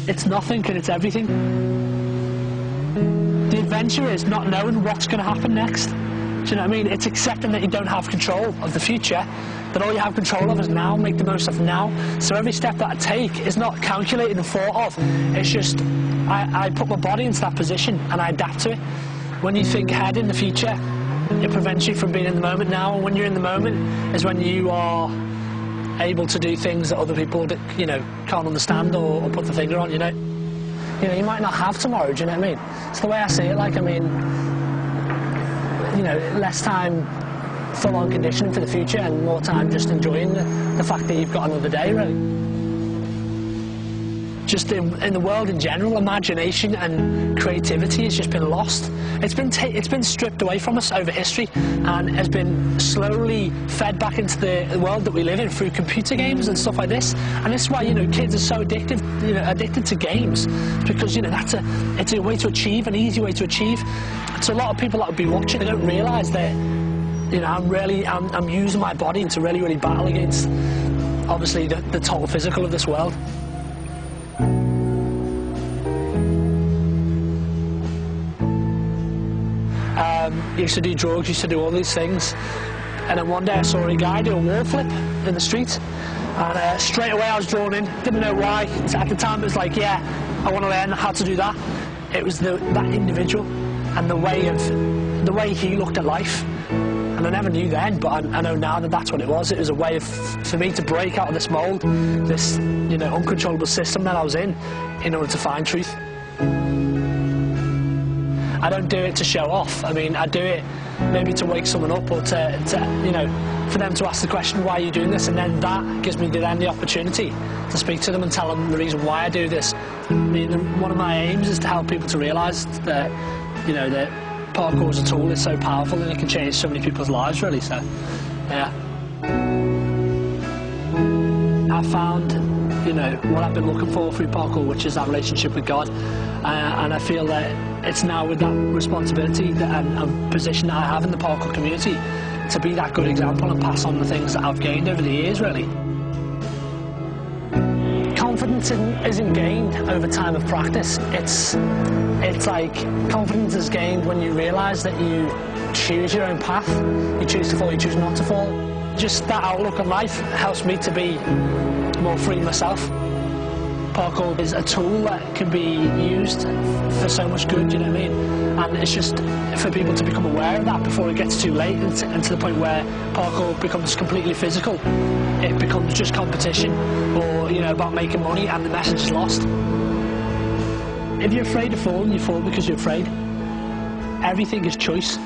It's nothing and it's everything. The adventure is not knowing what's going to happen next. Do you know what I mean? It's accepting that you don't have control of the future, that all you have control of is now, make the most of now. So every step that I take is not calculated and thought of. It's just, I put my body into that position and I adapt to it. When you think ahead in the future, it prevents you from being in the moment now, and when you're in the moment is when you are able to do things that other people, you know, can't understand or put the finger on, you know. You know, you might not have tomorrow, do you know what I mean? It's the way I see it, like, I mean, you know, less time full-on conditioning for the future and more time just enjoying the fact that you've got another day, really. Just in the world in general, imagination and creativity has just been lost. It's been stripped away from us over history and has been slowly fed back into the world that we live in through computer games and stuff like this. And this is why, you know, kids are so addicted to games, because, you know, it's a way to achieve, an easy way to achieve. So a lot of people that would be watching, they don't realise that, you know, I'm using my body to really battle against, obviously, the total physical of this world. Used to do drugs, used to do all these things, and then one day I saw a guy do a wall flip in the street, and straight away I was drawn in. Didn't know why. At the time it was like, yeah, I want to learn how to do that. It was that individual and the way he looked at life, and I never knew then, but I know now that that's what it was. It was a way for me to break out of this mould, this, you know, uncontrollable system that I was in order to find truth. I don't do it to show off. I mean, I do it maybe to wake someone up, or to you know, for them to ask the question, why are you doing this? And then that gives me then the opportunity to speak to them and tell them the reason why I do this. I mean, one of my aims is to help people to realise that, you know, that parkour as a tool is so powerful and it can change so many people's lives, really. So, yeah. I found, you know, what I've been looking for through parkour, which is that relationship with God, and I feel that it's now with that responsibility and position that I have in the parkour community to be that good example and pass on the things that I've gained over the years, really. Confidence isn't gained over time of practice. It's like confidence is gained when you realise that you choose your own path. You choose to fall, you choose not to fall. Just that outlook on life helps me to be more free myself. Parkour is a tool that can be used for so much good, you know what I mean? And it's just for people to become aware of that before it gets too late, and to the point where parkour becomes completely physical. It becomes just competition, or, you know, about making money, and the message is lost. If you're afraid of falling, you fall because you're afraid. Everything is choice.